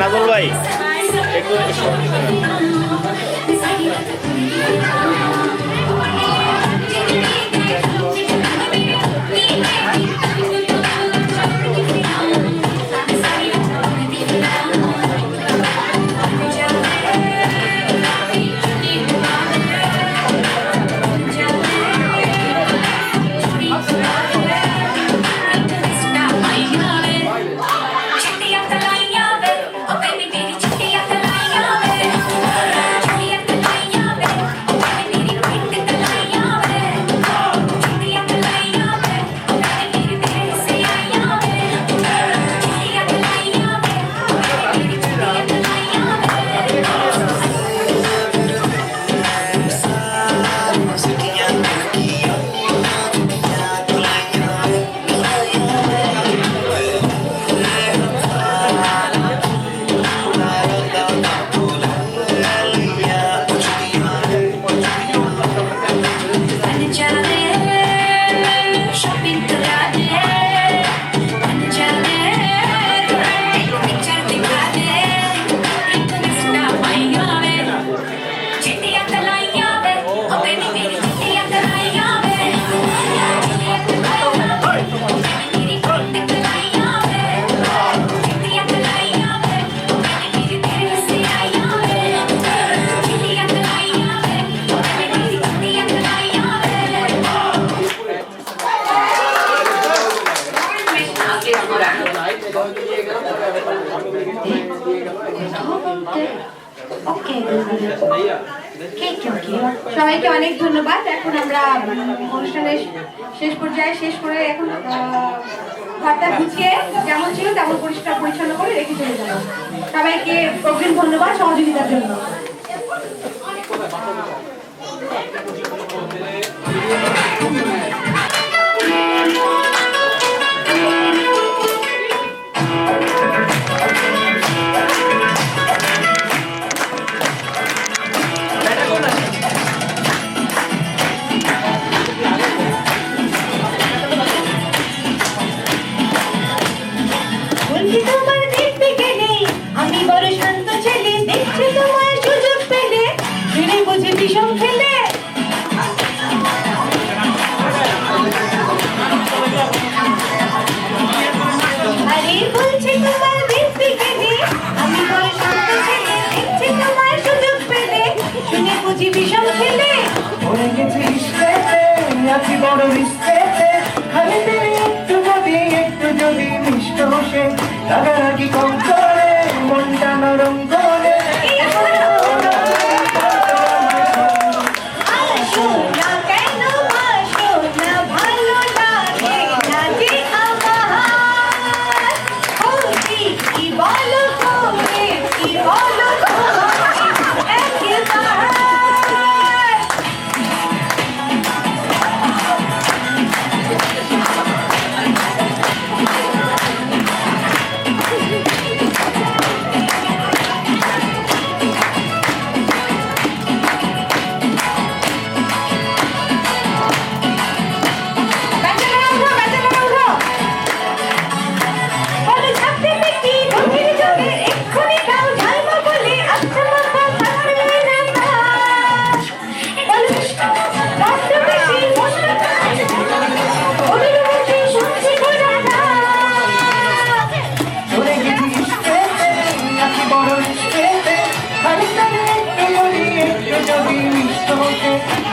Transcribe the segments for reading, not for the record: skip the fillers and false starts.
নাজল ভাই একটু সবাইকে অনেক ধন্যবাদ। এখন আমরা অনুষ্ঠানের শেষ পর্যায়ে শেষ করে এখন ঘরটা গুছিয়ে যেমন ছিল তেমন পরিষ্কার পরিচ্ছন্ন করে রেখে চলে যাব। সবাইকে অগ্রিম ধন্যবাদ সহযোগিতার জন্য। রাগারাগি কম করে মনটা নরম করে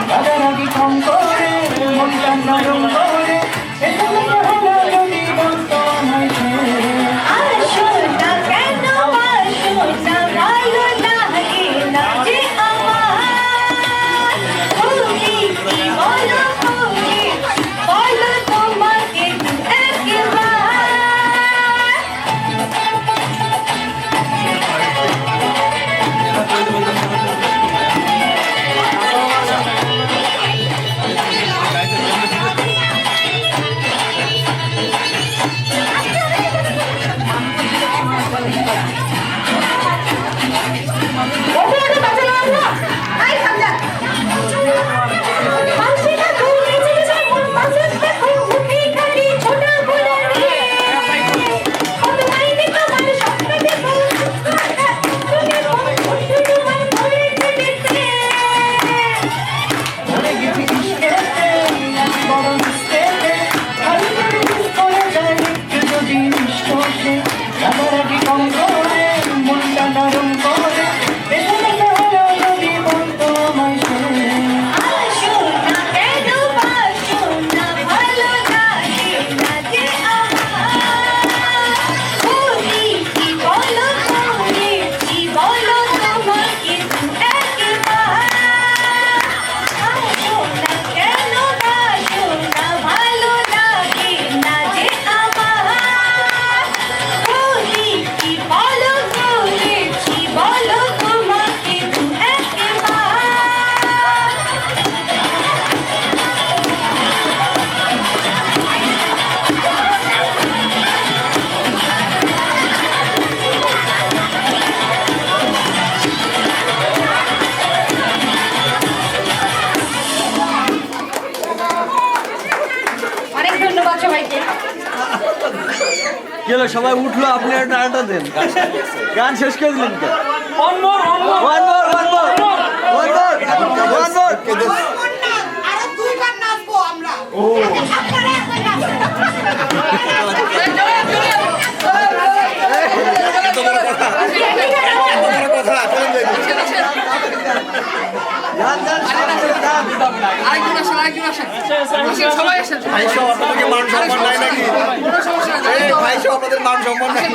রাগারাগি কম করে মনটা নরম করে যদি বলতো আমায় রাগারাগি কম করে মনটা নরম করে যদি বলতো আমায় গেল সবাই উঠলো, আপনি একটা আটা দেন, গান শেষ করে দিলেন কেন? One more. আরো দুইবার নাচবো আমরা। আপনাদের মান সম্মান নাই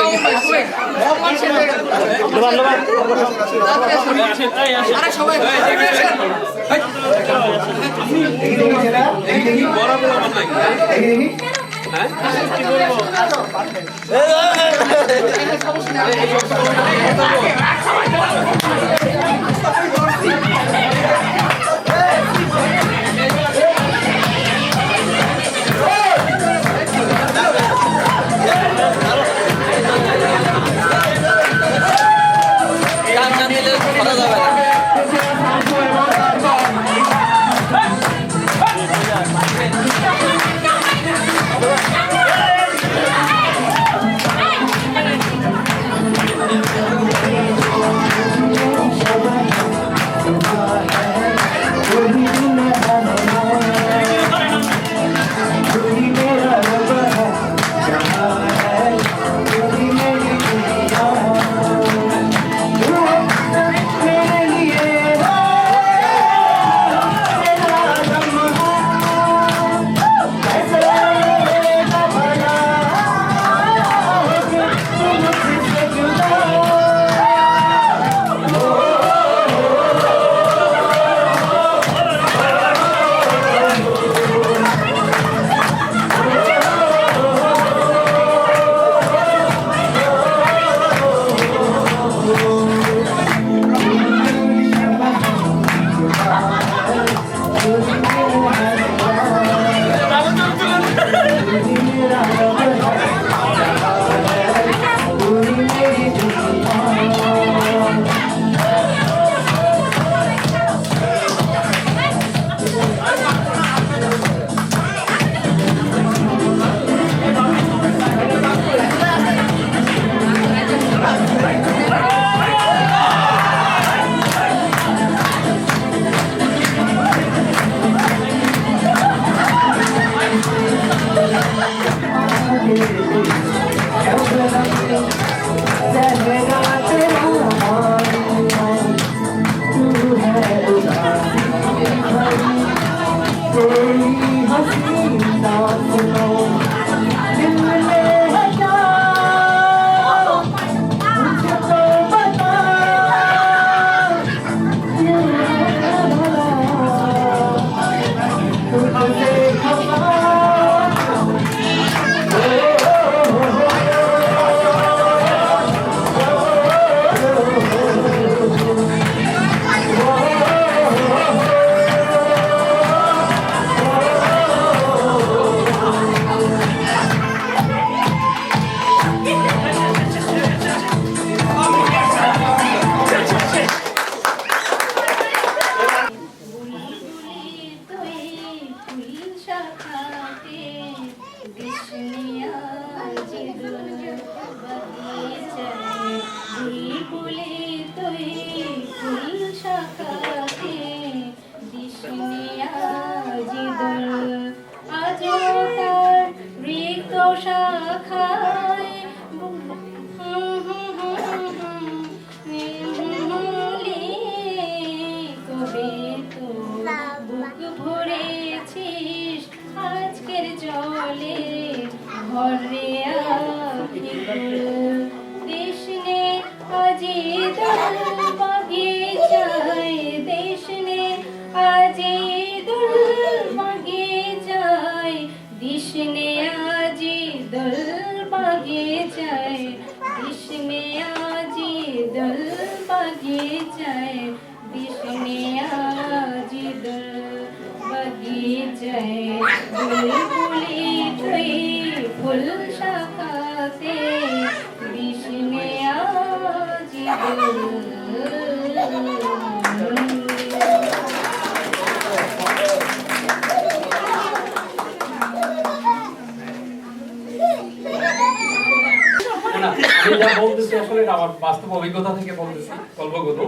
বাস্তব অভিজ্ঞতা থেকে বলতেছি গল্পগুলো।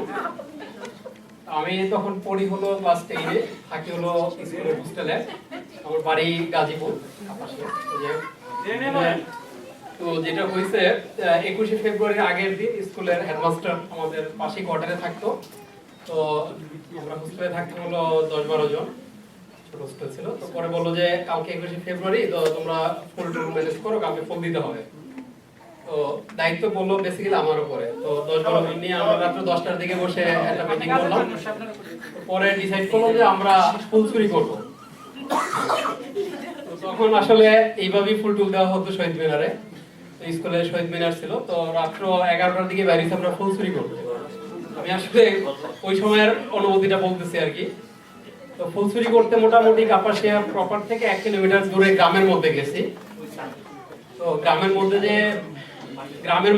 আমি তখন পড়ি হলো ক্লাস 10-এ, থাকি হলো স্কুলের হোস্টেলে। আমার বাড়ি গাজীপুর। তো যেটা হয়েছে 21শে ফেব্রুয়ারির আগের দিন স্কুলের হেডমাস্টার আমাদের পাশেই কোয়ার্টারে থাকতো। তো আমরা হোস্টেলে থাকতাম হলো 10-12 জন, ছোট হোস্টেল ছিল। তো পরে বললো যে কালকে 21শে ফেব্রুয়ারি, তো তোমরা ফুল টুল ম্যানেজ করো, কালকে ফুল দিতে হবে। তো দায়িত্ব বললো বেসিক্যালি আমার উপরে। তো 10-12 জন নিয়ে আমরা রাত্র 10টার দিকে বসে একটা মিটিং করলাম। পরে ডিসাইড করলাম যে আমরা ফুল চুরি করবো। তো তখন আসলে এইভাবেই ফুল টুল দেওয়া হতো শহীদ মিনারে। তো স্কুলে শহীদ মিনার ছিল, তো রাত্র 11টার দিকে বেরিয়েছি আমরা ফুল চুরি করবো। আমি আসলে ওই সময়ের অনুভূতিটা বলতেছি আর কি। তো ফুল চুরি করতে মোটামুটি কাপাসিয়া প্রপার থেকে 1 কিলোমিটার দূরে গ্রামের মধ্যে গেছি। তো গ্রামের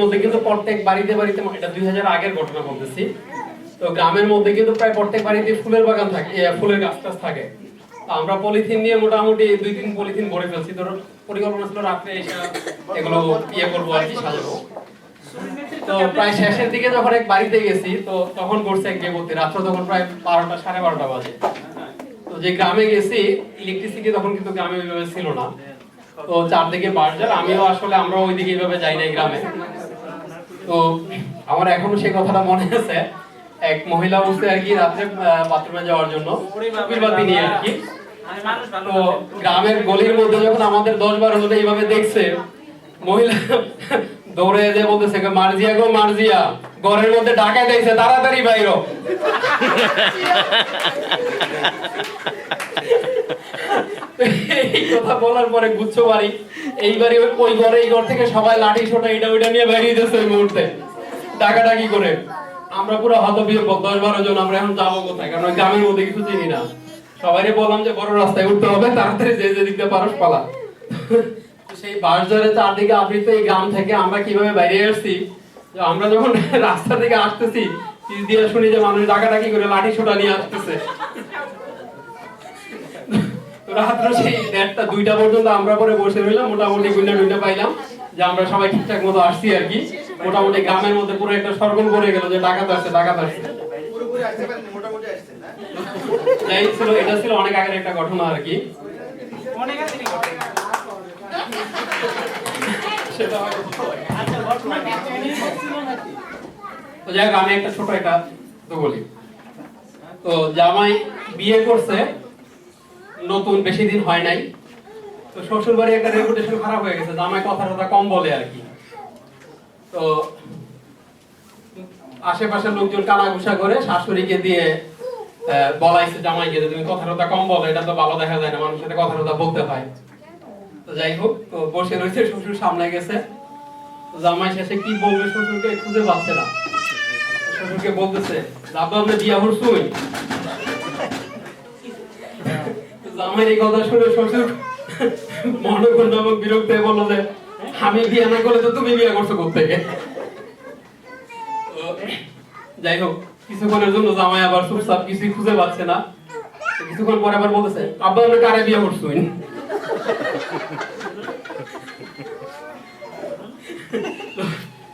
মধ্যে কিন্তু প্রত্যেক বাড়িতে বাড়িতে, এটা 2000 আগের ঘটনা বলতেছি। তো গ্রামের মধ্যে কিন্তু প্রায় প্রত্যেক বাড়িতে ফুলের বাগান থাকে, ফুলের গাছ টাছ থাকে। আমরা পলিথিন নিয়ে মোটামুটি 2-3 পলিথিন ভরে ফেলছি। তো পরিকল্পনা ছিল রাত্রে এসে এগুলো করবো আর কি, সাজাবো। তো প্রায় শেষের দিকে যখন এক বাড়িতে গেছি, তো তখন করছে এক বিপত্তি। রাত্র তখন প্রায় 12টা, 12:30 বাজে। তো যে গ্রামে গেছি, ইলেকট্রিসিটি তখন কিন্তু গ্রামে ওইভাবে ছিল না। তো চারদিকে বাজার, আমরা ওইদিকে এইভাবে যাই নাই গ্রামে। তো আমার এখনো সেই কথাটা মনে আছে। এক মহিলা বসে আর কি রাত্রে বাথরুমে যাওয়ার জন্য বাতি নিয়ে আর কি। তো গ্রামের গলির মধ্যে যখন আমাদের 10-12 জন এইভাবে দেখছে, মহিলা দৌড়ে যে বলতেছে, মার্জিয়া গো মার্জিয়া, ঘরের মধ্যে ডাকাই দিয়েছে, তাড়াতাড়ি বাইরো। এই কথা বলার পরে গুচ্ছ বাড়ি, এইবারই ওই ঘরে, এই ঘর থেকে সবাই লাঠি সোটা এটা ওইটা নিয়ে বেরিয়ে যাচ্ছে ওই মুহূর্তে ডাকাডাকি করে। আমরা পুরো হতবিহ্বল 10-12 জন। আমরা এখন যাবো কোথায়, কারণ গ্রামের মধ্যে কিছু চিনি না। সবাই বললাম যে বড় রাস্তায় উঠতে হবে, তাড়াতাড়ি যে দিকতে পারস পালা। সেই বাঁশঝাড়ের চারদিকে আবৃত এই গ্রাম থেকে আমরা কিভাবে বাইরে আসছি, আমরা যখন রাস্তা থেকে আসতেছি, পিছ দিয়ে শুনি যে মানুষ ডাকাডাকি করে লাঠি সোটা নিয়ে আসতেছে। রাত্র সেই 1টা-2টা পর্যন্ত আমরা পরে বসে রইলাম। মোটামুটি গুন্ডা পাইলাম যে আমরা সবাই ঠিকঠাক মতো আসছি আর কি। মোটামুটি গ্রামের মধ্যে পুরো একটা সরগোল পড়ে গেল যে ডাকাত আসছে। এটা ছিল অনেক আগের একটা ঘটনা আর কি। সেটা হয়তো ভালো লাগে। তো যাই হোক, আমি একটা ছোট একটা তো বলি। তো জামাই বিয়ে করছে, নতুন বেশি দিন হয় নাই, তো শ্বশুর বাড়ি একটা রেপুটেশন খারাপ হয়ে গেছে, জামাই কথা কম বলে আর কি। তো আশেপাশের লোকজন কানাঘুষা করে শাশুড়িকে দিয়ে বলাইছে জামাইকে যে তুমি কথা কম বলো, এটা তো ভালো দেখা যায় না, মানুষের সাথে কথা বলতে হয়। তো যাই হোক, তো বসে রয়েছে, শ্বশুর সামনে গেছে, তো জামাই শেষে কি বলবে শ্বশুরকে খুঁজে পাচ্ছে না। শ্বশুরকে বলতেছে আব্বা আপনি বিয়া করছুই। জামাই এই কথা শুনে শ্বশুর মনে করলো এবং বিরক্ত হয়ে বললো যে আমি বিয়ে না করলে তো তুমি বিয়ে করছো কোত্থেকে। যাই হোক, কিছুক্ষণের জন্য জামাই আবার চুপচাপ, কিছুই খুঁজে পাচ্ছে না। কিছুক্ষণ পরে আবার বলতেছে আব্বা আপনি কারে বিয়ে করছুই।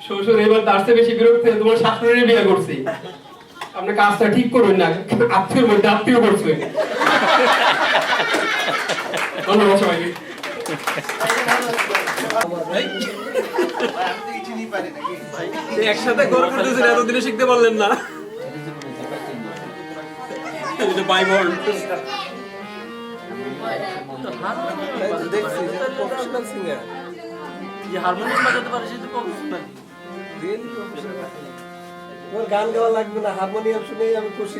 শ্বশুর এবার তার চেয়ে বেশি বিরক্ত হয়ে তোমার শাশুড়ির বিয়ে করছি, আপনি কাজটা ঠিক করবেন না, আত্মীয়র মধ্যে আত্মীয় করছেন। ধন্যবাদ সবাইকে। একসাথে গড় করতেছেন, এতদিনে শিখতে পারলেন না। ভাই বোন দেখছি প্রফেশনাল সিঙ্গার, যে হারমোনিয়াম বাজাতে পারে সে তো প্রফেশনাল, রিয়েলি প্রফেশনাল। ওর গান গাওয়া লাগবে না, হারমোনিয়াম শুনেই আমি খুশি।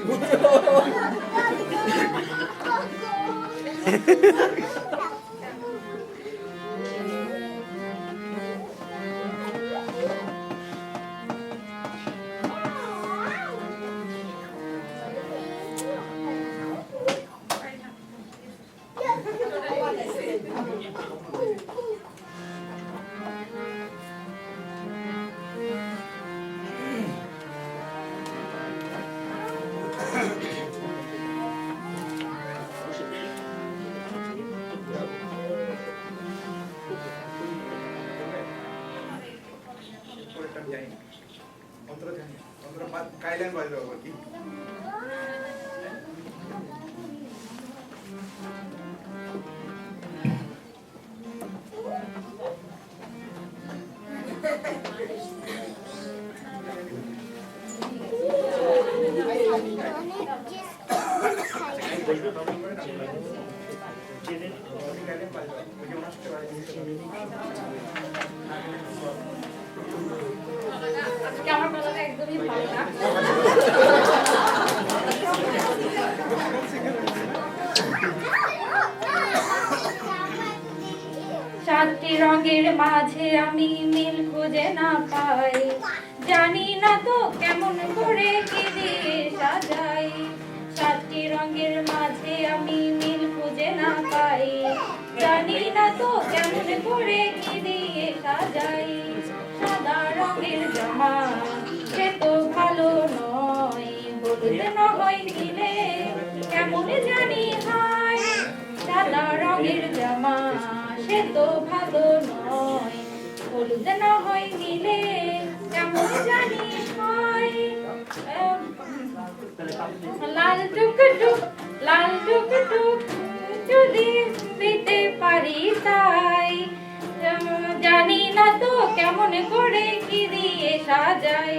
কাইল্যান্ড বাজবে আবার কি আজকে আমার গলাটা একদমই ভালো না। চারটি রঙের মাঝে আমি মিল খুঁজে না পাই, জানি না তো কেমন করে কি দিয়ে সাজাই। চারটি রঙের মাঝে আমি মিল খুঁজে না পাই, জানি না তো কেমন করে কি দিয়ে সাজাই। সাদা রঙের জামা সে তো ভালো নয়, হলুদ নয় নীলে কেমন জানি হয়। সাদা রঙের জামা সে তো ভালো নয়, হলুদ নয় নীলে কেমন জানি হয়। লাল টুকটুক লাল টুকটুক যদি দিতে পারি তাই, জানি না তো কেমন করে কি দিয়ে সাজাই।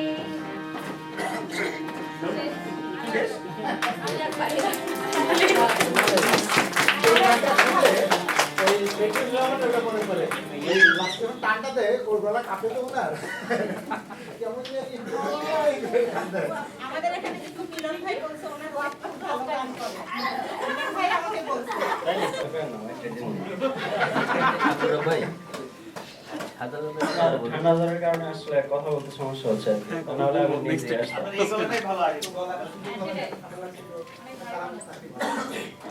টানটাতে ওর গলা কাঁপে তো ওনার কেমন আমাদের এখানে কিন্তু মিলন ভাই বলছে ওনার ওয়াইফ খুব ভালো গান করে। মিলন ভাই আমাকে বলছে। ঠান্ডা জ্বরের কারণে আসলে কথা বলতে সমস্যা হচ্ছে, নাহলে আমি নিজে আসতাম।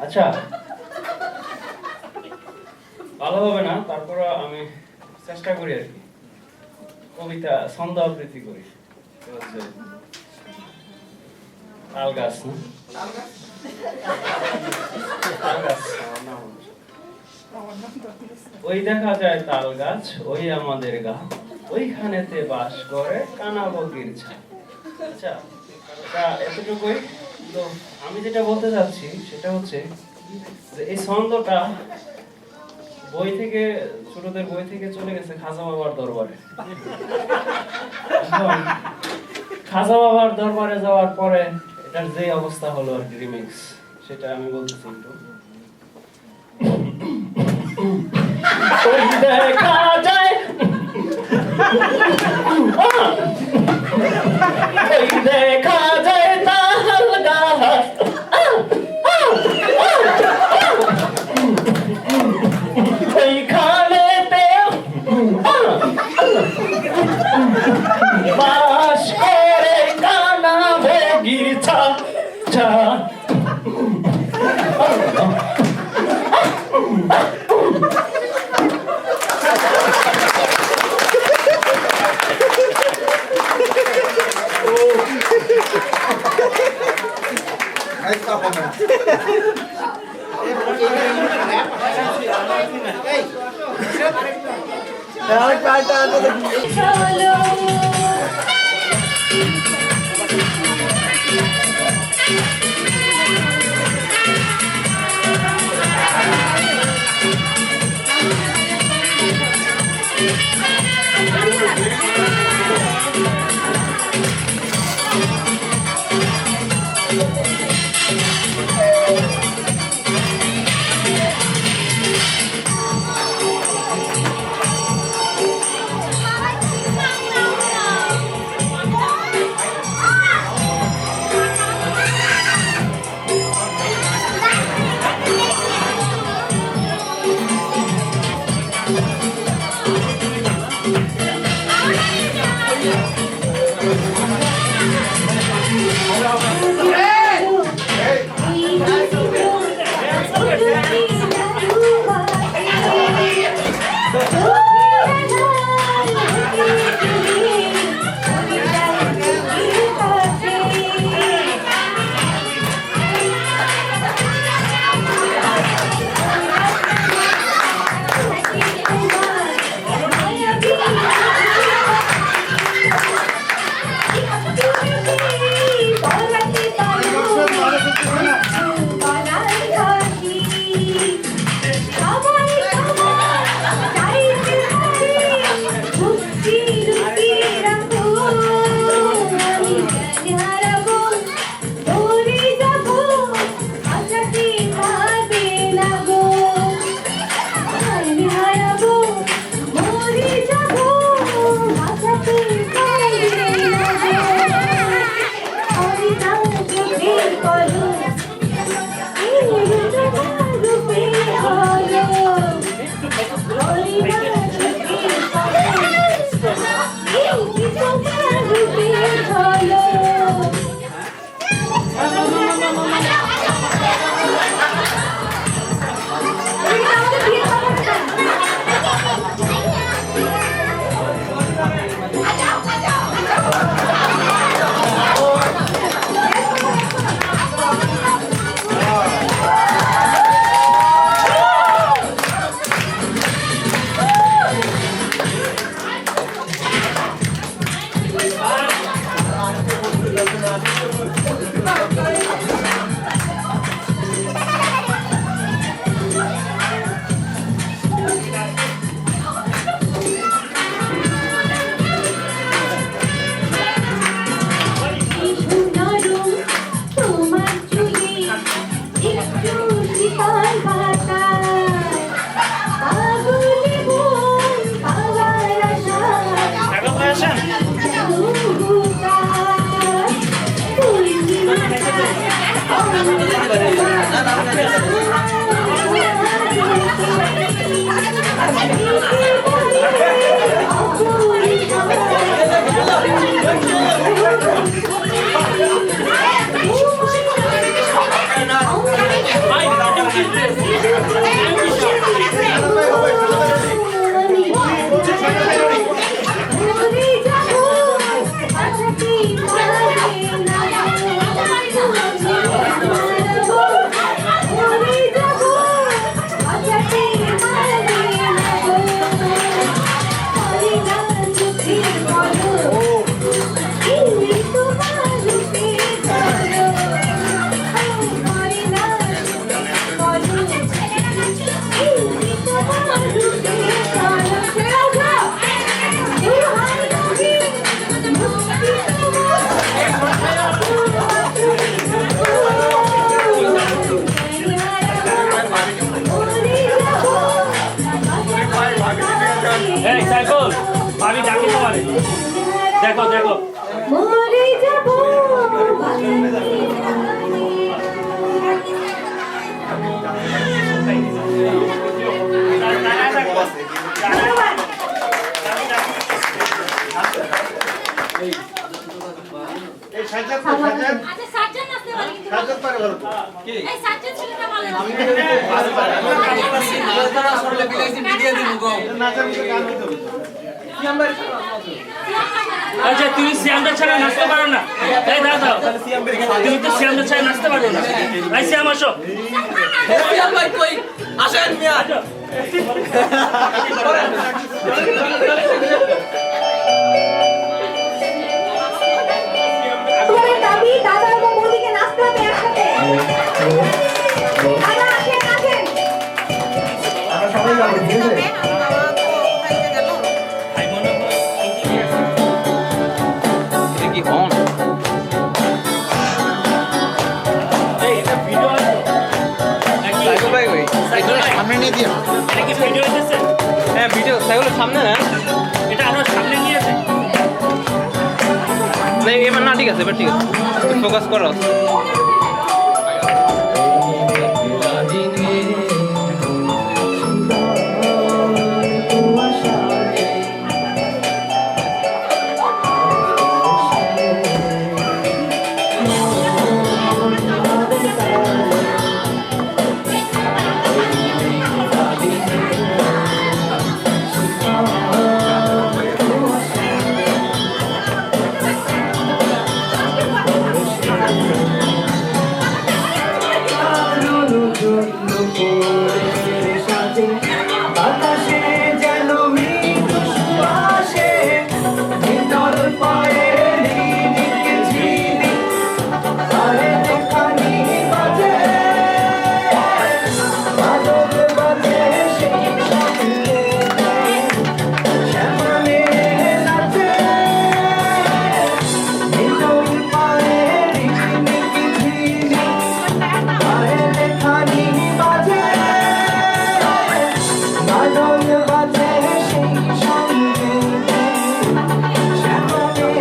আচ্ছা, ভালো হবে না, তারপরে আমি চেষ্টা করি আর কি, কবিতা ছন্দ আবৃত্তি করি। তাল গাছ, তাল গাছ, ওই দেখা যায় তাল গাছ, ওই আমাদের গা, ওইখানেতে বাস করে কানা বগির ছা। আচ্ছা, এতটুকুই। তো আমি যেটা বলতে চাচ্ছি সেটা হচ্ছে যে এই ছন্দটা বই থেকে ছোটদের বই থেকে চলে গেছে খাজা বাবার দরবারে। এখন খাজা বাবার দরবারে যাওয়ার পরে এটার যে অবস্থা হলো আর কি রিমিক্স, সেটা আমি বলতেছি একটু। ওই দেখা যায় ওই দেখা যায় তাল গাছ ওইখানেতে বাস করে কানা ভোগীর ছা ছা। Nice performance. আরেক পার্টটা আছে দেখি। চলো এই সাইফুল ভাবি ডাকি তোমারে দেখো দেখো মরে যাব ধন্যবাদ। এই সাজ্জাদ সাজ্জাদ আচ্ছা সাজ্জাদ নাচতে পারে কিন্তু সাজ্জাদ পারে ভালো তো এই সাজ্জাদ ছেলেটা ভালো নাচে। নাচের মধ্যে গান দিতে হবে আচ্ছা তুমি সিয়ামটা ছাড়া নাচতে পারো না এই দাও দাও তুমি তো সিয়ামটা ছাড়া নাচতে পারো না এই সিয়াম আসো সিয়াম ভাই কই আসেন মিয়া তোমাদের দাবি দাদা এবং বৌদিকে নাচতে হবে একসাথে। দাদা আসেন আসেন। আমরা সবাই যাবো ঠিক আছে এই এটা ভিডিও আছে নাকি সাইফুল ভাই কই সামনে নিয়ে দিও এটা কি ভিডিও হইতেছে হ্যাঁ ভিডিও সাইফুলের সামনে না এটা আমরা সামনে নিয়েছে না এবার না ঠিক আছে এবার ঠিক আছে ফোকাস করো বাতাসে যেন মৃদু সুবাসে ভিতর পায়ে লিখে ঝিলি আরে দেখানি বাজে বাদল বাজে সেই সঙ্গে শ্যামলে নাচে ভিতর পায়ে লিখে ঝিলি আরে দেখানি বাজে বাদল বাজে সেই সঙ্গে শ্যামলে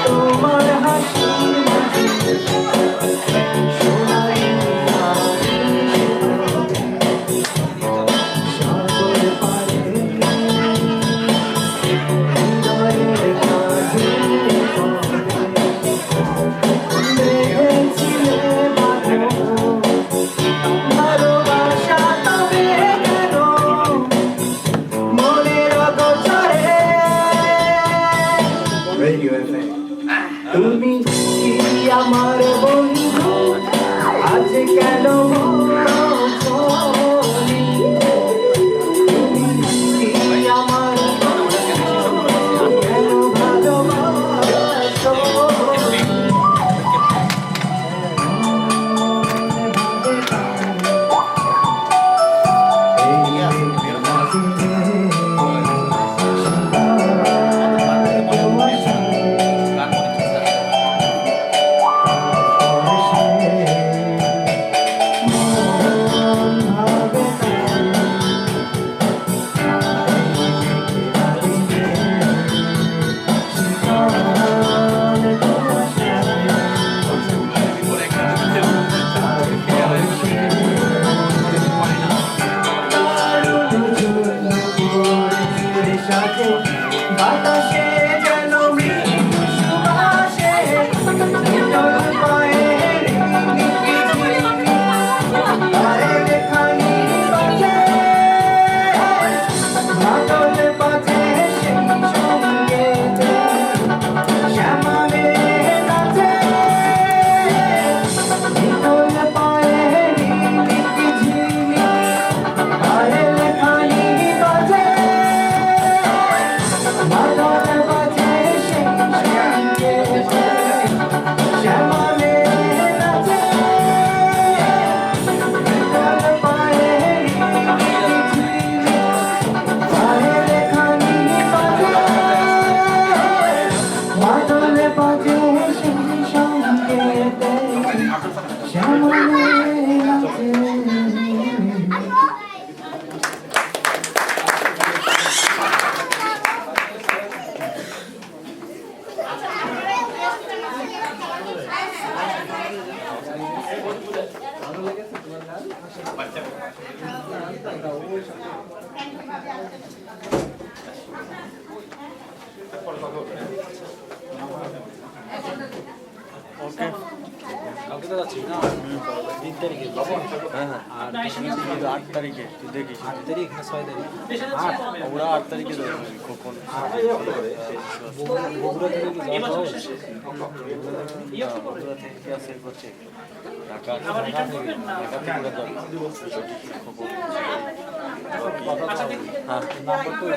তোমার হাসি সোনাই সাগর পারে হৃদয়ের কাছে দেখেছিলে বাঁধো ভালোবাসা তবে কেন মনের অগোচরে রেডিও এফএম তুমি কি আমার বন্ধু আজ কেন চলি তুমি কি আমার বন্ধু কেন ভালোবাসো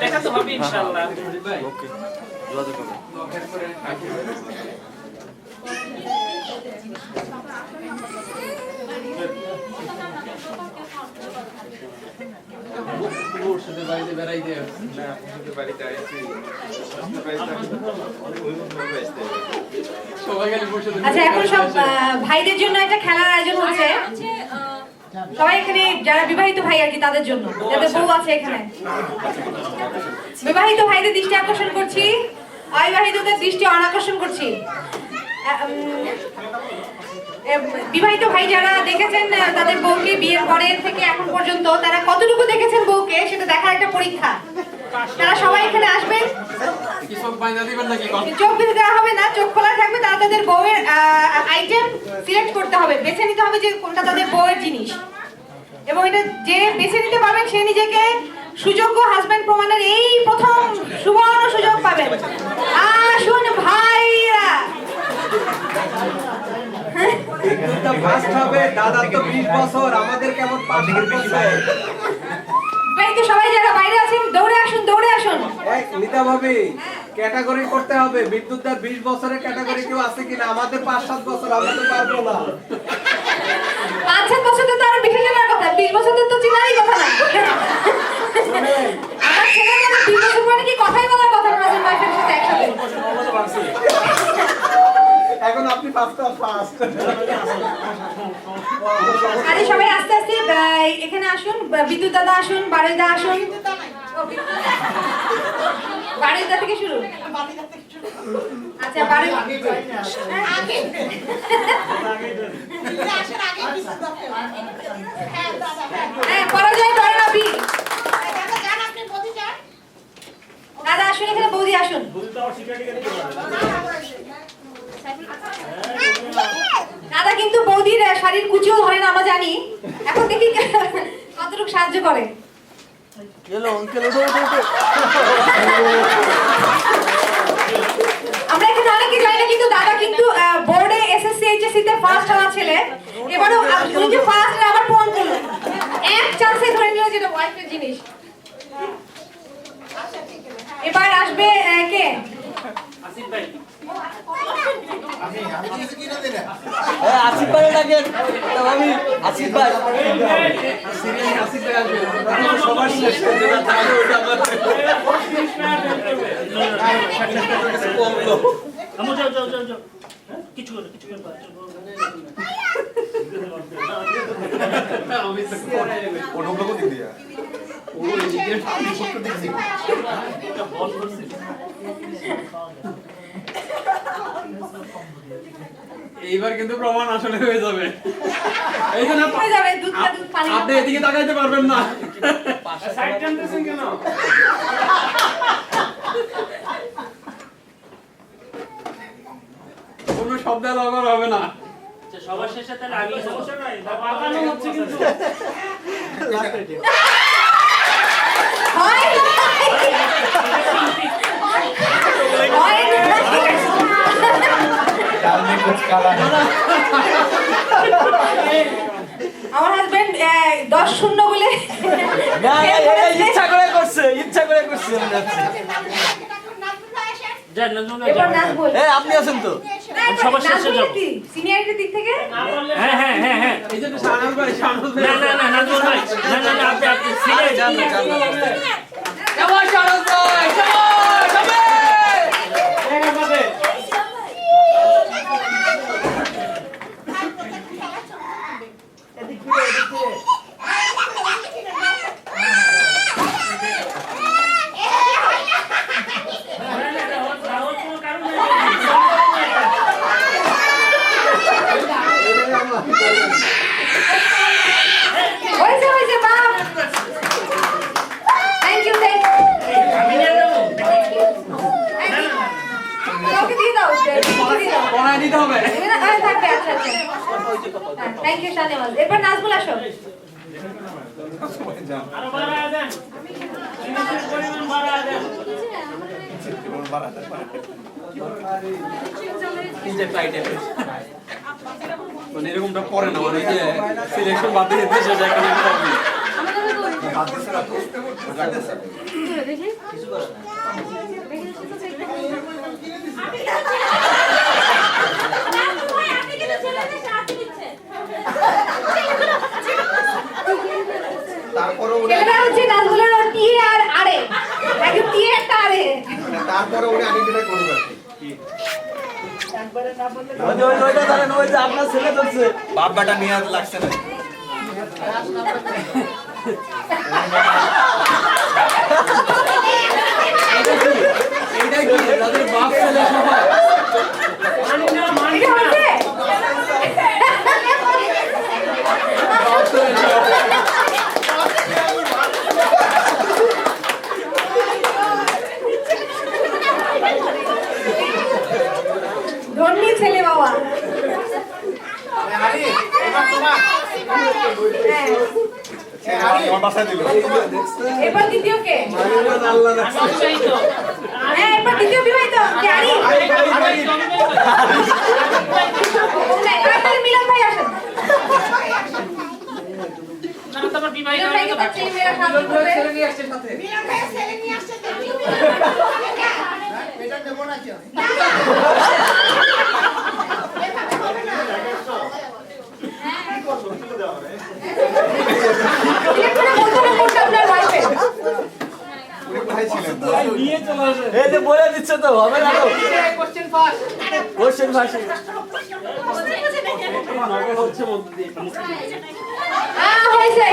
দেখা তো হবে ইনশাআল্লাহ। আচ্ছা এখন সব ভাইদের জন্য একটা খেলার আয়োজন হচ্ছে সবাই এখানে যারা বিবাহিত ভাই আর কি তাদের জন্য যাদের বউ আছে এখানে বিবাহিত ভাইদের দৃষ্টি আকর্ষণ করছি অবিবাহিতদের দৃষ্টি অনাকর্ষণ করছি বিবাহিত ভাই যারা দেখেছেন তাদের বউকে বিয়ের পরের থেকে এখন পর্যন্ত তারা কতটুকু দেখেছেন বউকে সেটা দেখার একটা পরীক্ষা তারা সবাই এখানে আসবেন চোখ দিতে দেওয়া হবে না চোখ খোলা থাকবে তারা তাদের বউয়ের আইটেম সিলেক্ট করতে হবে বেছে নিতে হবে যে কোনটা তাদের বউয়ের জিনিস এবং এটা যে বেছে নিতে পারবেন সে নিজেকে সুযোগ্য হাজবেন্ড প্রমাণের এই প্রথম সুবর্ণ সুযোগ পাবেন আসুন ভাইরা ফার্স্ট হবে দাদার তো 20 বছর আমাদের কেমন 5 বছর ভাই তো সবাই যারা বাইরে আছেন দৌড়ে আসুন এক নিতা ভাবি ক্যাটাগরি করতে হবে বিদ্যুৎদার 20 বছরের ক্যাটাগরি কেউ আছে কিনা আমাদের 5-7 বছর আমরা তো পারবো না 5-7 বছর তো আরো বেশি জানার কথা 20 বছর তো চিনারই কথা না আমার ছেলে মানে 20 বছর মানে কি কথাই বলার কথা না যে ওয়াইফের সাথে একসাথে এখন আপনি ফার্স্ট আরে সবাই আস্তে আস্তে এখানে আসুন বিদ্যুৎ দাদা আসুন বারুইদা আসুন বারুইদা থেকে শুরু আচ্ছা বারুইদা হ্যাঁ পরাজয় করে না বি দাদা আসুন এখানে বৌদি আসুন দাদা কিন্তু বৌদির শাড়ির কুচিও ধরে না আমরা জানি এখন দেখি কতটুকু সাহায্য করে আমরা এখানে অনেকে জানি না কিন্তু দাদা কিন্তু বোর্ডে এসএসসি এইচএসসি তে ফার্স্ট হওয়া ছেলে এবারও উনি যে ফার্স্ট আবার ফোন করলেন এক চান্সে ধরে নিল যেটা ওয়াইফের জিনিস এবার আসবে কে আসিফ ভাই আসিফ ভাই লাগে আমি আসিফ ভাই সবার শেষ যেটা থাকে ওটা আমার আমু যাও কিছু করে এইবার কিন্তু প্রমাণ আসলে হয়ে যাবে এই জন্য হয়ে যাবে দুধ পানি আপনি এদিকে তাকাইতে পারবেন না সাইড টানতেছেন কেন কোনো শব্দ ব্যবহার হবে না সবার শেষে তাহলে আমি সমস্যা নাই পাকানো হচ্ছে কিন্তু হয় আমার হাজবেন্ড 10-0 বলে ইচ্ছা করে করছে যান নাজমুল ভাই এবার নাচ বল আপনি আছেন তো সবার শেষে যাব সিনিয়রিটির দিক থেকে হ্যাঁ এই যে শাহনাজ ভাই না নাজমুল ভাই না আপনি সিলে যান কেমন শাহনাজ ভাই হয়েছে পড়ায় দিতে হবে। থাকবে, আচ্ছা আচ্ছা। Thank you Shahnawaz. এরপর নাজমুল আসো। আরো বাড়ায় দেন, জিনিসের পরিমাণ বাড়ায় দেন। মানে এরকমটা পরে না, মানে এই যে সিলেকশন বাদ দিয়ে দেশে যায় এখানে প্রবলেম। তারপরে ছেলেটা হচ্ছে নাজমুলের টি আর আরে, একদম টি একটা আরে। তারপরে উনি আইডেন্টিফাই করবে ওইটা ধরেন, ওই যে আপনার ছেলে ধরছে বাপ বেটা নিয়ে আর লাগছে না এইটাই কি যাদের বাপ ছেলে সবাই এটা হচ্ছে ধন্যী ছেলে বাবা। আরে এবার তোমার হ্যাঁ, আমার বাসায় দিল এরপর দ্বিতীয় কে? আল্লাহ রাখছে। হ্যাঁ, এরপর দ্বিতীয় বিবাহিত কে? আরি। তাড়াতাড়ি মিলন ভাই আসেন। মিলন ভাইকে তো ছেলেমেয়েরা সাহায্য করবে। মিলন ভাইয়ের ছেলে নিয়ে আসছে তো। এটা দেব না কি এভাবে হবে না। এরপরে বলতে হবে কোনটা আপনার ওয়াইফের। উনি কোথায় ছিলেন এই যে বলে দিচ্ছে তো হবে না তো কোশ্চেন ফাঁসি হয়েছে।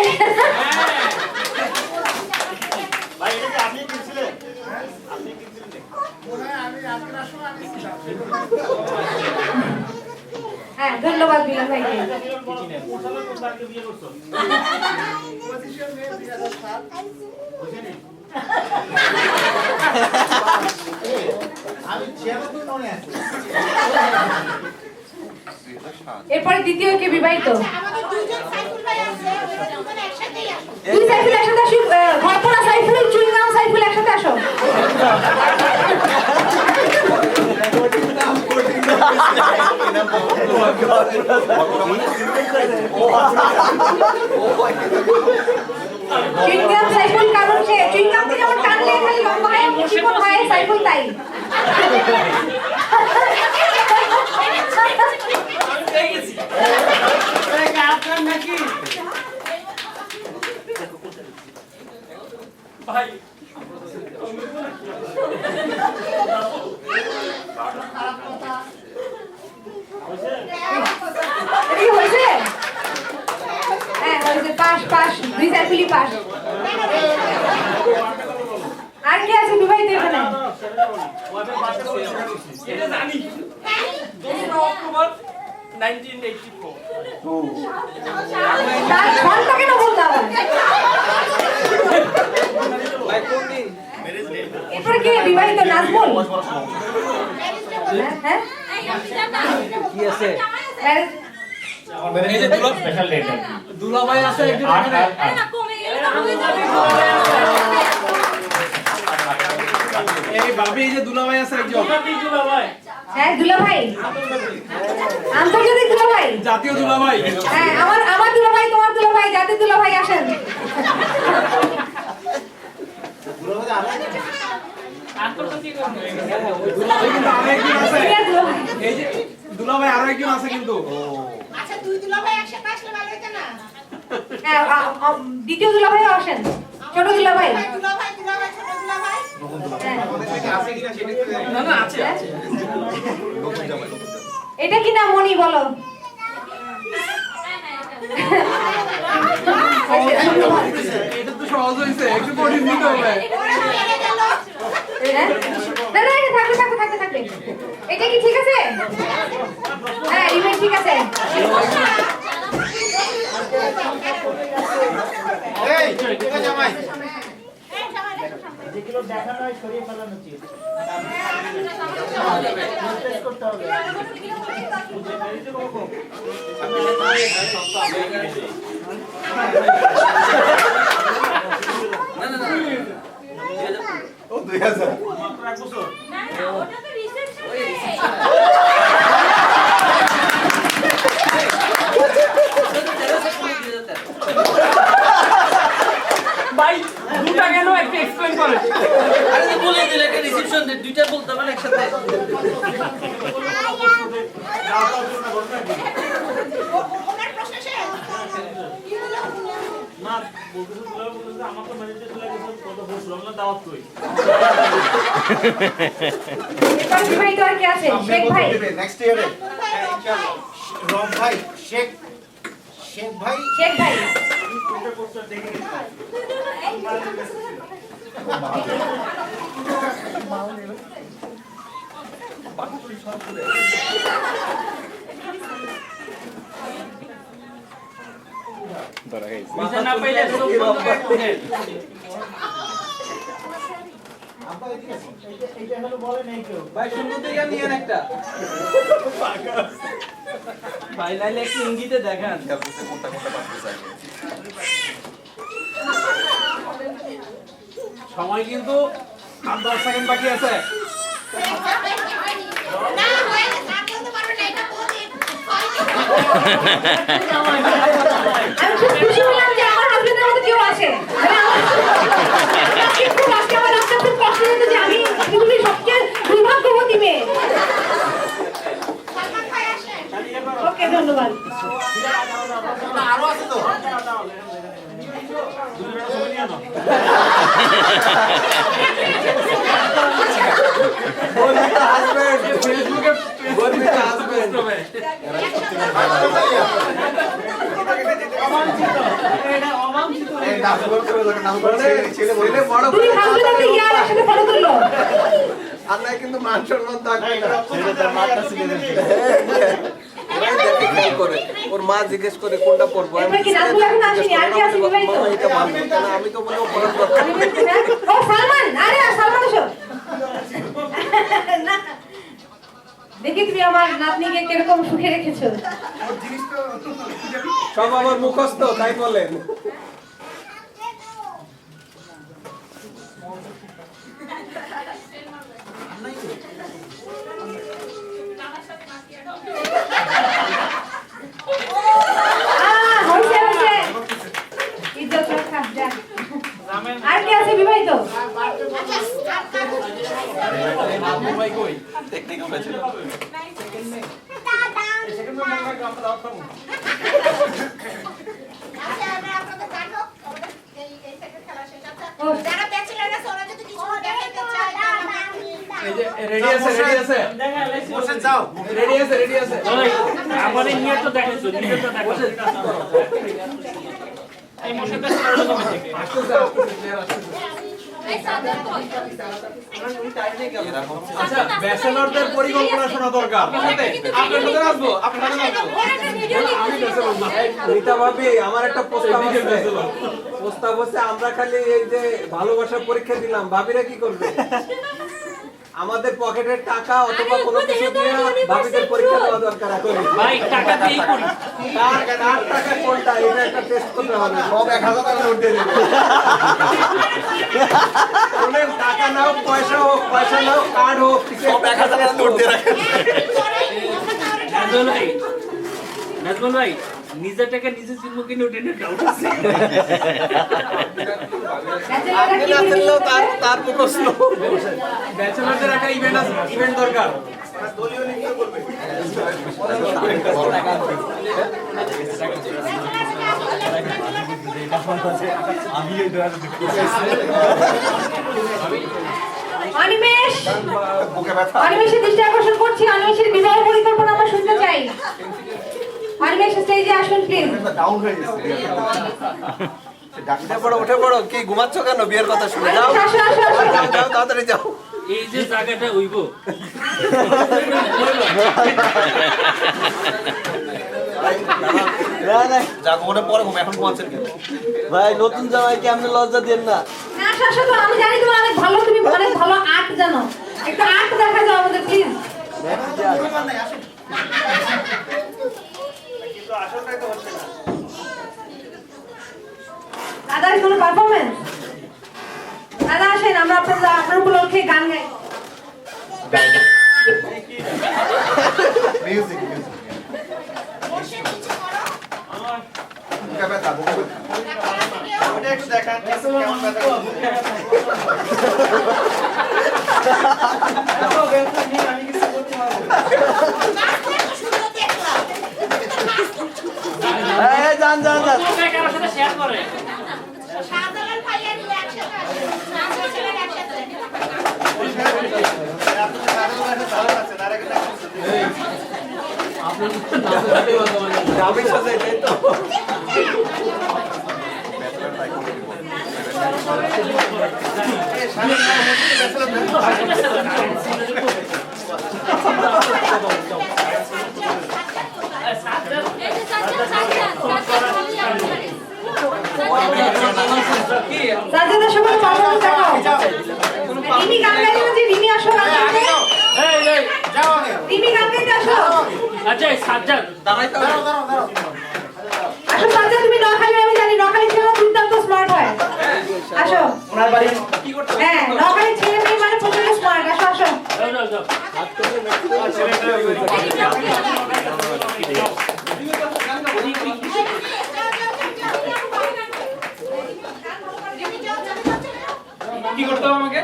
ভাই এটা কি আপনি কিনছিলেন আপনি কিনছিলেন হ্যাঁ, ধন্যবাদ মিলন ভাইকে। আমি চেয়ারম্যান মনে আছে এরপরে দ্বিতীয় কে বিবাহিত? আমাদের দুইজন সাইফুল ভাই আছে, ওরা দুজন একসাথেই আসো। দুই সাইফুল একসাথে আসো। ঘরপড়া সাইফুল, চুইংগাম সাইফুল একসাথে আসো। চুইংগাম সাইফুল কারণ সে চুইংগাম থেকে যেমন টানলে খালি লম্বা হয়, চিকন হয়, সাইফুল তাই। ভাই এটা কি হয়েছে? হ্যাঁ, হয়েছে। পাস পাস, দুই সাইফুলই পাস। আর কে আছে বিবাহিত এখানে? এটা জানি 2 অক্টোবর 1984 তার ঘন্টা কেন বলতে হবে? ভাই কোন দিন এরপরে কে বিবাহিত? নাজমুল। হ্যাঁ, হ্যাঁ। কি আছে ম্যারেজ এই যে দুলাভাই আছে একজন এখানে। এই ভাবি, এই যে দুলাভাই আছে একজন, হ্যাঁ, দুলাভাই, আন্তর্জাতিক দুলাভাই, জাতীয় দুলাভাই। হ্যাঁ, আমার দুলাভাই, তোমার দুলাভাই, জাতীয় দুলাভাই আসেন। দুলাভাই কিন্তু আরো একজন আছে, সিনিয়র দুলাভাই। এই যে দুলাভাই আরো একজন আছে কিন্তু। আচ্ছা, দুই দুলাভাই একসাথে আসলে ভালো হতো না? হ্যাঁ, দ্বিতীয় দুলাভাইও আসেন, ছোট দুলাভাই। দুলাভাই, দুলাভাই, ছোট দুলাভাই। হ্যাঁ। আছে কিনা সেটা একটু দেখেন। না না আছে আছে। নতুন জামাই নতুন জামাই। এটা কি না মনি বলো? এটা তো সহজ হয়েছে, একটু কঠিন দিতে হবে। ওরা মেরে গেল। হ্যাঁ? না না, এটা থাকবে। এটা কি ঠিক আছে? হ্যাঁ, ইমেল ঠিক আছে। এই কোথায় জামাই এই জামাই দেখো সামনে। যেগুলো দেখানো হয় সরিয়ে ফেলানো উচিত Practice করতে হবে ও 2000 ভাই দুটা কেন একটু এক্সপ্লেইন করেন। আরে তো বলে দিলে একটা রিসেপশন দে দুইটা বলতে হবে একসাথে ওনার প্রশ্ন শেষ না বলতেছে আমার তো ম্যানেজার চলে গেছে কত বছর আমরা দাওয়াত কই এবার বিবাহিত আর কে আছে? শেখ ভাই। নেক্সট ইয়ারে রম ভাই শেখ ভাই শেখ ভাই। ভিসা না পাইলে সব বন্ধ করে দেন। আব্বা এদিকে এইটা হলো বলে নেই কেউ ভাই সুন্দর দিকে নিয়েন একটা ভাই লাইলে একটু ইঙ্গিতে দেখান সময় কিন্তু 8-10 সেকেন্ড বাকি আছে না হয়ে না বলতে পারো না এটা বলি আমি খুব খুশি হলাম যে আমার হাজবেন্ডের মতো কেউ আছে। আজকে আমার রাস্তা খুব কষ্ট হতো যে আমি পৃথিবীর সবচেয়ে দুর্ভাগ্যবতী মেয়ে। সালমান ভাই আসেন ওকে ধন্যবাদ। আরো আছে তো ফেসবুকে বলবিটা হাজবেন্ড এই নাম করে লোক নাম করে ছেলে বলে বড় তুমি হাজবেন্ড আর ইয়ার একসাথে ফটো তুললো। আল্লাহ কিন্তু মান সম্মান থাকবে না ছেলে তার মাথা ছিলে ওরাই দেখে খেয়াল করে ওর মা জিজ্ঞেস করে কোনটা পড়বো এরপরে কি নাজমুল এখন আসেনি? আর কে আছে বিবাহিত? মামা এটা মানবে না আমি তো বলে পড়ার কথা আমি বলছি না? ও সালমান, আরে সালমান এসো। না। দেখি তুমি আমার নাতনিকে কিরকম সুখে রেখেছো। সব আমার মুখস্থ তাই বলেন হয়েছে হয়েছে। ইজ্জত রক্ষা যা। আর কে আছে বিবাহিত? ভাই কই আচ্ছা আমরা আপনাদের জানো এই সেকেন্ড খেলা শেষ আচ্ছা যারা ব্যাচেলর আছে ওরা যদি কিছু দেখাতে চায় এই যে রেডি আছে বসে যাও রেডি আছে ওই আমারে নিয়ে তো দেখাইছো নিয়ে তো দেখাইছো এই মশাটা ছিল কবে থেকে? আসতেছে আচ্ছা ব্যাচেলরদের পরিকল্পনা শোনা দরকার আপনার সাথে আসবো রীতা ভাবি আমার একটা প্রস্তাব আছে প্রস্তাব হচ্ছে আমরা খালি এই যে ভালোবাসার পরীক্ষা দিলাম ভাবিরা কি করবে আমাদের পকেটের টাকা অথবা কোনো কিছু দিয়ে ভাবিদের পরীক্ষা দেওয়া দরকার এখন ভাই টাকা দিয়েই করি কার টাকা কোনটা এটা একটা টেস্ট করতে হবে সব 1000 টাকা নোট দিয়ে দেবে অনেক টাকা নাও পয়সা নাও কার্ড হোক সব 1000 টাকা নোট দিয়ে রাখেন নাজমুল ভাই নিজের টাকা নিজে চিনবো কিনা ওটা নিয়ে ডাউট আছে তার মুখস্থ ব্যাচেলরদের একটা ইভেন্ট দরকার দলীয় নৃত্য করবে আমি এই ড্রাইভ অনিমেষ, বুকে ব্যথা অনিমেষের দৃষ্টি আকর্ষণ করছি। অনিমেষের বিবাহ পরিকল্পনা আমরা শুনতে চাই। অনিমেষ স্টেজে আসুন প্লিজ। ডাউন হয়ে গেছে উঠে পড়ো কি ঘুমাচ্ছ কেন বিয়ের কথা শুনে যাও আসো আসো আসো। যাও তাড়াতাড়ি যাও এই যে জায়গাটা হইব যা ওটা পরে ঘুম এখন ঘুমাচ্ছেন কেন? ভাই নতুন জামাই কি আপনি লজ্জা দেন না? না, আসো আসো তো, আমি জানি তুমি অনেক ভালো, তুমি অনেক ভালো আর্ট জানো, একটু আর্ট দেখা যাও আমাদের প্লিজ। কিন্তু আসলটাই তো হচ্ছে না। দাদার কোনো পারফরমেন্স? দাদা আসেন, আমরা আপনার উপলক্ষে গান গাই। মিউজিক বসে কিছু করো। বুকে ব্যথা, বুকে ব্যথা। ওটা একটু দেখান কেমন ব্যথা করছে। নাচ দেখো, শুধু দেখলাম। যান যান যান। কারোর সাথে শেয়ার করে শাহজালাল ভাইয়া নিয়ে একসাথে আসে। নাচের ছেলের একসাথে। গ্রামের সাথে এটাই তো। দাদাদের সবাই পারফরমেন্স দেখাও। রিমি গান গাইতে না, যে রিমি আসো গান গাইতে। রিমি গান গাইতে আসো। আচ্ছা সাজ্জাদ আসো সাজা, তুমি নখালি, আমি জানি নখালি ছেলেরা দুর্দান্ত স্মার্ট হয়। আসো। হ্যাঁ, নখালি ছেলে মেয়ে মানে প্রচন্ড স্মার্ট। আসো আসো। যাও যাও যাও কি করতে হবে আমাকে?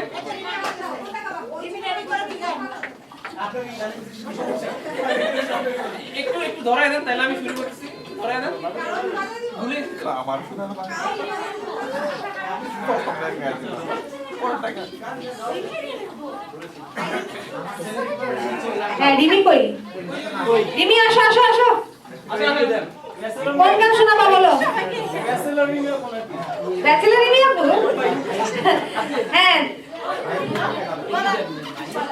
একটু একটু ধরায় দেন, তাহলে আমি শুরু করছি। ধরায় দেন। ভুলে আমার শুনে হ্যাঁ, রিমি কই? রিমি আসো আসো আসো। কোন গান শোনাবা বলো? ব্যাচেলর রিমি আপু? হ্যাঁ,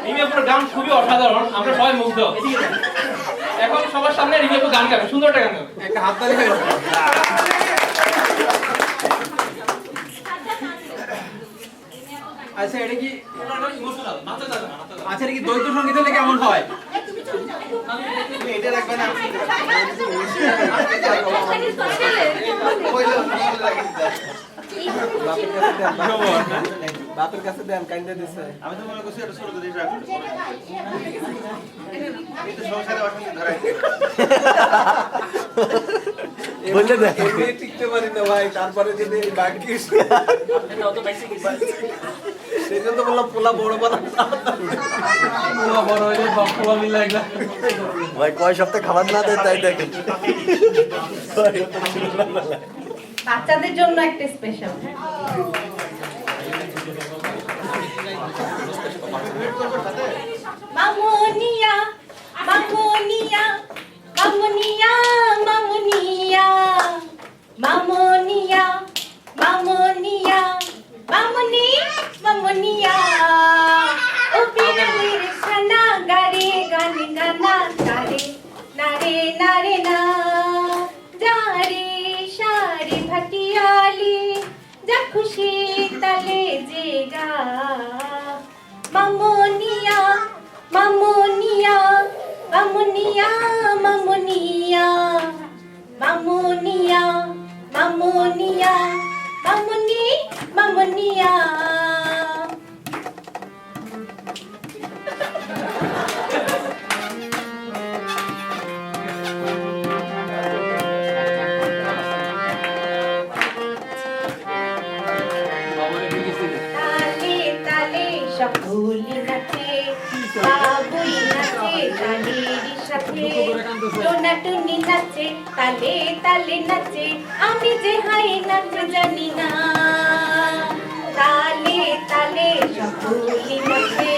রিমিয়াপুর গান খুবই অসাধারণ, আমরা সবাই মুগ্ধ। এখন সবার সামনে রিমিয়াপুর গান গাবে, সুন্দর একটা গান গাবে। একটা হাত তালি খাই। আচ্ছা, এটা কি ইমোশনাল? নাচা যাবে না, নাচা যাবে। আচ্ছা, এটা কি দ্বৈত সঙ্গীত হলে কেমন হয়? এটা রাখবেন আমি বাপের কাছে দেন কাইন্ডা দিছে। আমি তো মনে করছি এটা ছোট জিনিস রাখবো কিন্তু সংসারে অশান্তি ধরাই বললে দেখ এমনি টিকতে পারি না ভাই, তারপরে যদি বাকি এটা অত বেশি কিছু সেই জন্য তো বললাম পোলা বড় বানাতে। পোলা বড় হইলে বাপ পোলা মিলে একটা। ভাই কয় সপ্তাহ খাবার না দেয় তাই দেখেন। বাচ্চাদের জন্য একটা স্পেশাল। মামুনিয়া মামুনিয়া মামুনিয়া মামুনিয়া মামুনিয়া মামুনিয়া মামুনি মামুনিয়া ও বিনালির খানা গারে গান গানা তারে নারে নারে না যারে সারে ভাটিয়ালি যা খুশি তালে জেগা মামুনিয়া মামুনিয়া মামুনিয়া মামুনিয়া মামুনিয়া মামুনিয়া মামুনি মামুনিয়া। তালে তালে সকলি নাচে, বাবুই নাচে তালের সাথে, টোনাটুনি নাচে তালে তালে নাচে, আমি যে হাই নাচ জানি না। তালে তালে সকলি নাচে,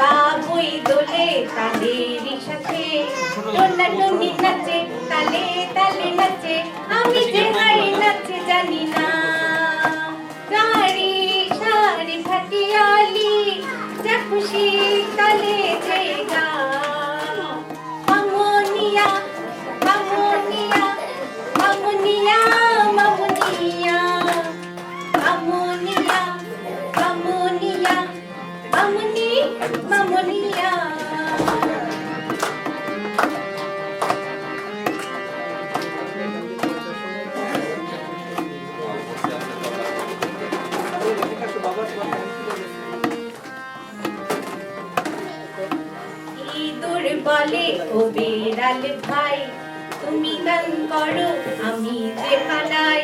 বাবুই দোলে তালের সাথে, টোনাটুনি নাচে তালে তালে নাচে, আমি যে হাই নাচ জানি না। গাড়ি সারি ভাটিয়ালি যা খুশি তালে জেগা মামুনিয়া মামুনিয়া বলে ও বেড়াল ভাই তুমি গান করো আমি যে পালাই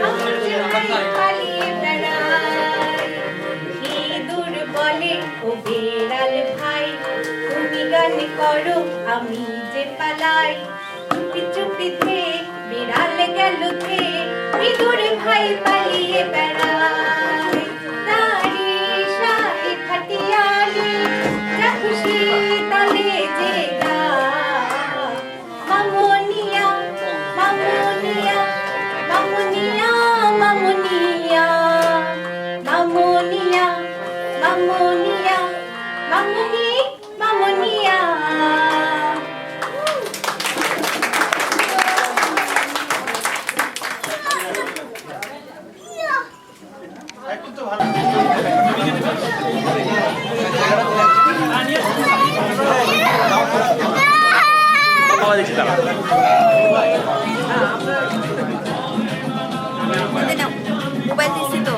আমি যে পালিয়ে বেড়াই ইঁদুর বলে ও বেড়াল ভাই তুমি গান করো আমি যে পালাই চুপি চুপি থে বিড়াল গেল থে ইঁদুর ভাই পালিয়ে বেড়ায় তারি সাথে খাটিয়ালে যা খুশি তালে যে যা মামুনিয়া মামুনিয়া মামুনিয়া মামুনিয়া মামুনিয়া মামুনিয়া মামুনি মামুনিয়া একটু তো ভালো মোবাইল দিচ্ছি তো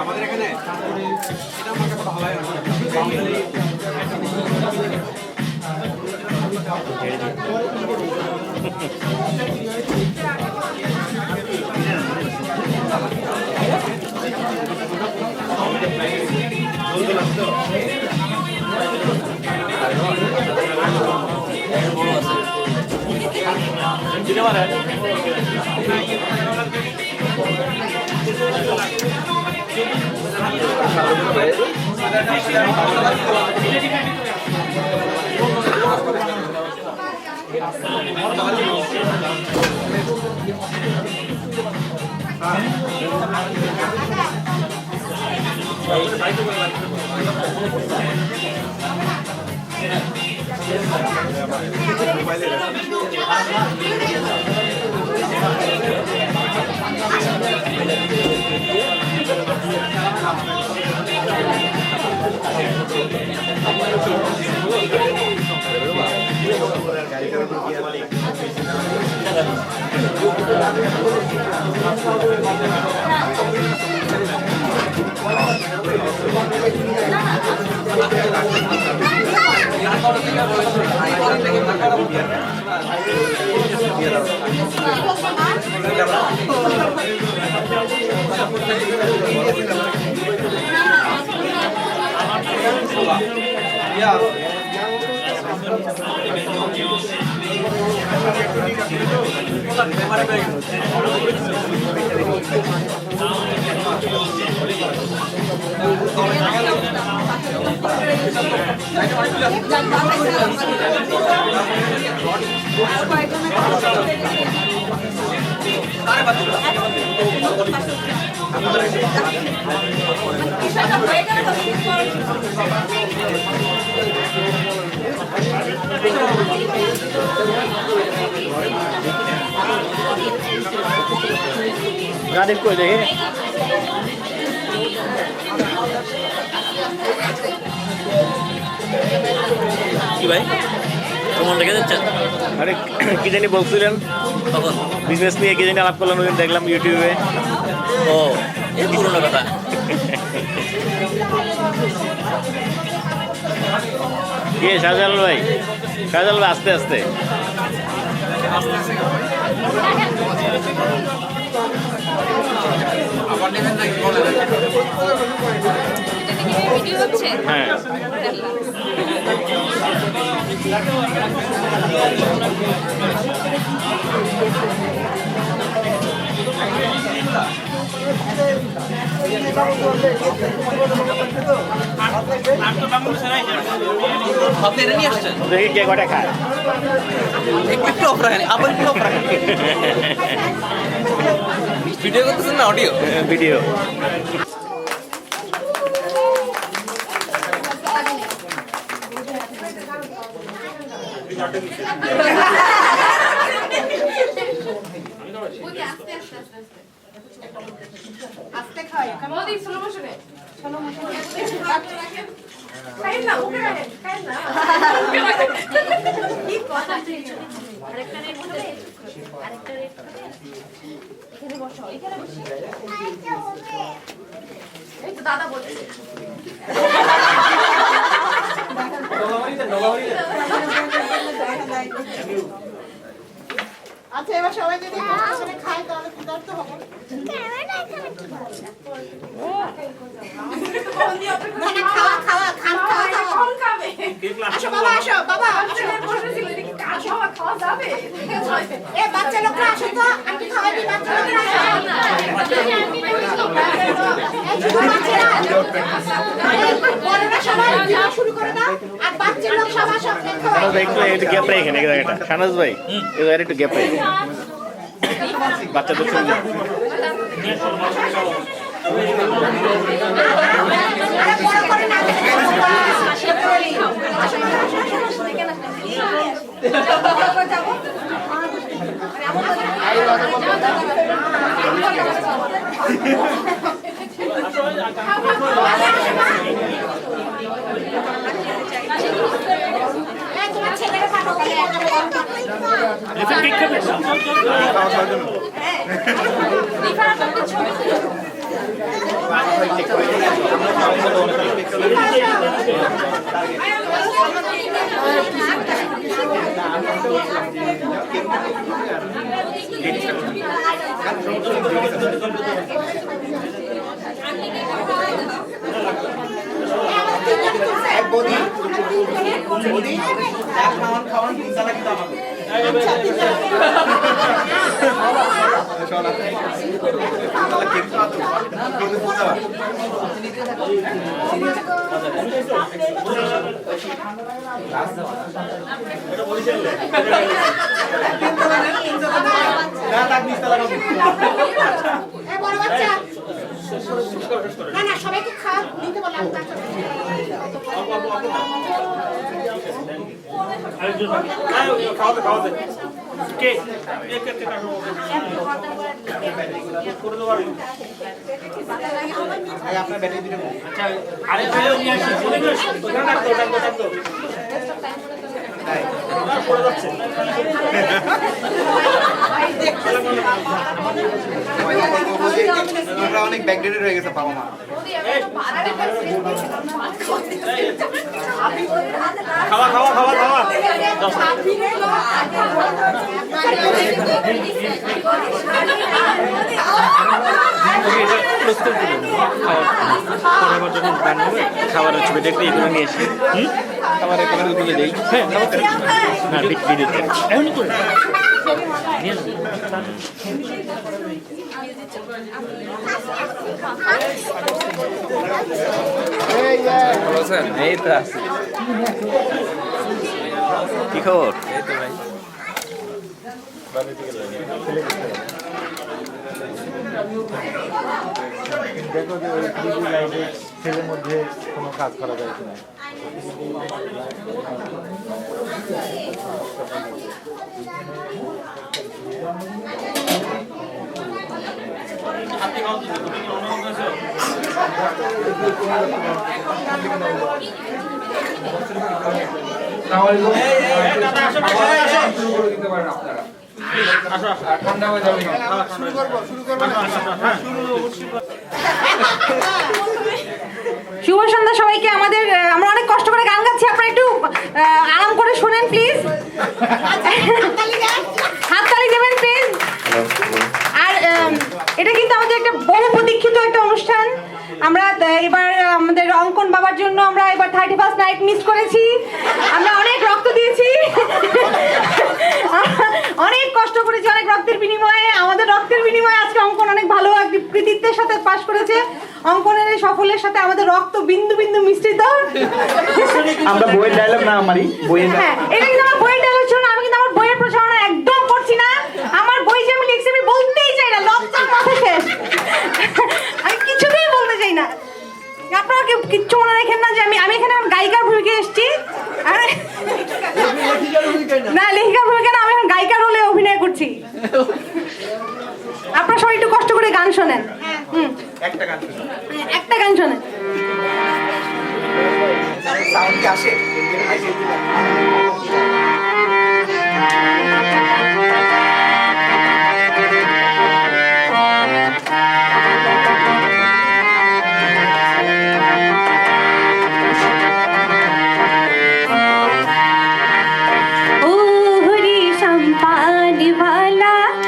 আমাদের এখানে এটা আমার কাছে ভালো লাগে গাড়ি কই দেখে কি ভাই কেমন রেখে যাচ্ছেন? আরে কি জানি বলছিলেন তখন বিজনেস নিয়ে কি জানি আলাপ করলাম ওই দিন দেখলাম ইউটিউবে। ও এই পুরোনো কথা। কে শাহজালাল ভাই? শাহজালাল ভাই আস্তে আস্তে হ্যাঁ কে কটা খায় একটু অফ রাখেন, আবার একটু অফ রাখেন। ভিডিও করতেছেন না অডিও? ভিডিও আস্তে খাই মোদি স্লো মোশনে খাই না ওকে রাখেন খাই না কি কথা আরেকটা রেট হবে আরেকটা রেট এখানে বসো এখানে বসি এই তো দাদা বলছে আচ্ছা এবার সবাই যদি একসাথে খায় তাহলে ক্ষুধার্ত হবে না না খাওয়া খাওয়া খান খাওয়া কম খাবে আসো বাবা আসো বাবা ছেলে বসে ছিল দেখি কাজ খাওয়া যাবে এ বাচ্চা লোকরা আসো তো আমি খাওয়াই দিই বাচ্চা লোকরা বড়রা সবাই খাওয়া শুরু করে দাও আর বাচ্চা লোক সবাই সব খাওয়াই একটু গ্যাপ রেখে এখানে শাহনাজ ভাই এবার একটু গ্যাপ রেখে বাচ্চাদের সঙ্গে তোমার ছেলেরা খাবো খাওয়ান পিজ্জা লাগে তো আমাকে বড় বাচ্চা না না সবাইকে খাওয়া দিতে বললাম খাওয়াতে কে আপনার ব্যাটারি দিতে আরে নিয়ে আসি পড়ে যাচ্ছে অনেক ব্যাকডেটেড হয়ে গেছে বাবা মা খাওয়া খাওয়া খাওয়া খাওয়া খাবারের ছবিটা একটু এগুলো নিয়ে এসে খাবারের কালার তুলে দিই হ্যাঁ না ভিডিওতে এমন করে এই তো আছে কি খবর এই তো ভাই দেখো যে ওই ডিজি লাইনে ছেলের মধ্যে কোনো কাজ করা যায় কিনা ঠান্ডা হয়ে যাবে শুরু করবো শুভ সন্ধ্যা সবাইকে। আমরা অনেক কষ্ট করে গান গাচ্ছি, আপনারা একটু আরাম করে শুনেন প্লিজ, হাততালি দেবেন প্লিজ। আর এটা কিন্তু আমাদের একটা বহু প্রতীক্ষিত একটা অনুষ্ঠান। আমরা এবার আমাদের অঙ্কন বাবার জন্য আমরা এবার 31st নাইট মিস করেছি, আমরা অনেক রক্ত দিয়েছি, অনেক কষ্ট করেছি, অনেক রক্তের বিনিময়ে, আমাদের রক্তের বিনিময়ে আজকে অঙ্কন অনেক ভালো একটি কৃতিত্বের সাথে পাশ করেছে। অঙ্কনের এই সফলের সাথে আমাদের রক্ত বিন্দু বিন্দু মিশ্রিত। আমরা বইয়ের ডায়লগ না আমারই বইয়ের হ্যাঁ, এটা কিন্তু আমার বইয়ের ডায়লগ ছিল না, আমি কিন্তু আমার বইয়ের প্রচারণা একদম করছি না। আমার বই যে আমি লিখছি আমি বলতেই চাই না, লজ্জার মাথা শেষ। আমি কিছুতেই বলতে চাই না। আপনারা কিচ্ছু মনে রাখেন না যে আমি এখানে গায়িকার ভূমিকা এসেছি। না, লেখিকার ভূমিকা না, আমি এখন গায়িকার রোলে অভিনয় করছি। আপনারা সবাই একটু কষ্ট করে গান শোনেন। একটা গান শোনেন। সাউন্ড কি আসে?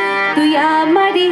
तुया मरे